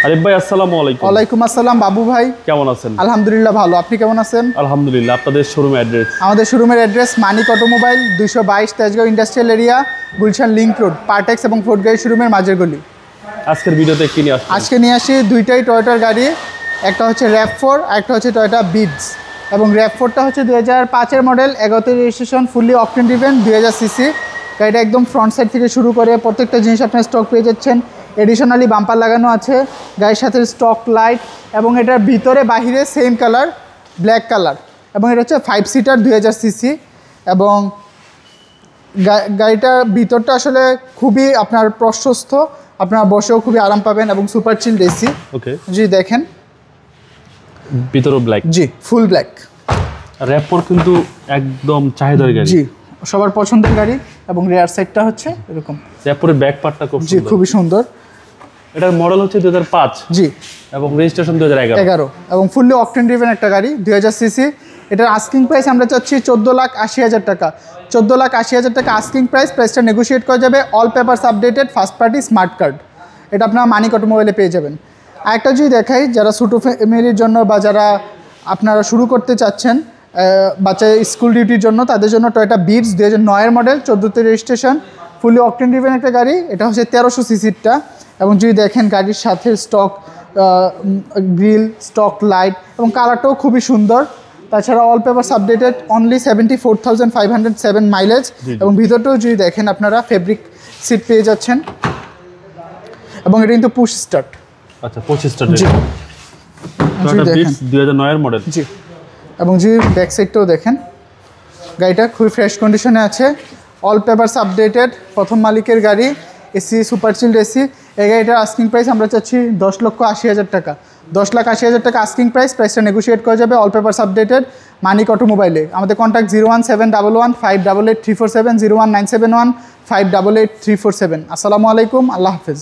আরিফ ভাই আসসালামু আলাইকুম। ওয়ালাইকুম আসসালাম বাবু ভাই, কেমন আছেন? আলহামদুলিল্লাহ ভালো। আপনি কেমন আছেন? আলহামদুলিল্লাহ। আপনাদের শোরুম অ্যাড্রেস? আমাদের শোরুমের address Manik automobile, 222 Tejgaon industrial area, Gulshan link road, Partex এবং ফোর্ড গাড়ি শোরুমের মাঝের গলি। আজকের ভিডিওতে কি নিয়ে আসছেন? আজকে নিয়ে আসি দুইটাই টয়োটার গাড়ি, একটা হচ্ছে RAV4 আর একটা হচ্ছে টয়োটা বিটস। এবং RAV4টা হচ্ছে 2005-এর মডেল, 11তে registration, fully octane driven, 2000 CC. গাড়িটা একদম ফ্রন্ট সাইড থেকে শুরু করে প্রত্যেকটা জিনিস আপনার স্টক পেয়ে যাচ্ছেন। এডিশনালি বাম্পার লাগানো আছে, গাড়ির সাথে স্টক লাইট, এবং এটার ভিতরে বাহিরে সেম কালার, ব্ল্যাক কালার। এবং এটা হচ্ছে 5 সিটার, 2000 সিসি। এবং গাড়িটার ভিতরটা আসলে খুবই আপনার প্রশস্ত, আপনারা বসেও খুবই আরাম পাবেন, এবং সুপার চিল এসি। ওকে, জি দেখেন ভিতরে ব্ল্যাক। জি ফুল ব্ল্যাক। RAV4 কিন্তু একদম চাহিদার গাড়ি, জি সবার পছন্দের গাড়ি। এবং রেয়ার সাইডটা হচ্ছে এরকম। RAV4 এর ব্যাক পার্টটা খুব জি সুন্দর। খুবই সুন্দর। এটার মডেল হচ্ছে 2005 জি এবং রেজিস্ট্রেশন 2011 এবং ফুললি অকটেন ড্রিভেন একটা গাড়ি, 2000 সিসি। এটার আস্কিং প্রাইস আমরা চাচ্ছি 14,80,000 টাকা। 14,80,000 টাকা আস্কিং প্রাইস। প্রাইসটা নেগোশিয়েট করা যাবে। All papers updated, first party, smart card. এটা আপনারা মানিক অটোমোবাইলে পেয়ে যাবেন। আরেকটা যদি দেখাই, যারা ছোটো ফ্যামিলির জন্য বা যারা আপনারা শুরু করতে চাচ্ছেন বাচ্চা স্কুল ডিউটির জন্য, তাদের জন্য টয়োটা বিটস 2009-এর মডেল, 14তে রেজিস্ট্রেশন, ফুললি অকটেন ড্রিভেন একটা গাড়ি। এটা হচ্ছে 1300 সিসিরটা। এবং যদি দেখেন গাড়ির সাথে স্টক গ্রিল, স্টক লাইট, এবং কালারটাও খুবই সুন্দর। তাছাড়া all papers updated, only 74,507 mileage. এবং ভিতরটাও যদি দেখেন আপনারা ফেব্রিক সিট পেয়ে যাচ্ছেন। এবং এটা কিন্তু পুশ স্টার্ট। আচ্ছা, 25টা জি টয়োটা বিটস 2009-এর মডেল। জি এবং যদি ব্যাক সাইডটাও দেখেন, গাড়িটা খুবই ফ্রেশ কন্ডিশনে আছে। অল পেপারস আপডেটেড, প্রথম মালিকের গাড়ি, এসি সুপার চিল্ড এসি। এই গাড়িটার আস্কিং প্রাইস আমরা চাচ্ছি 10,80,000 টাকা। 10,80,000 টাকা আস্কিং প্রাইস। প্রাইসটা নেগোশিয়েট করা যাবে। অল পেপারস আপডেটেড, মানিক অটোমোবাইলে। আমাদের কন্ট্যাক্ট 01711588347, 01971588347। আসসালামু আলাইকুম, আল্লাহ হাফেজ।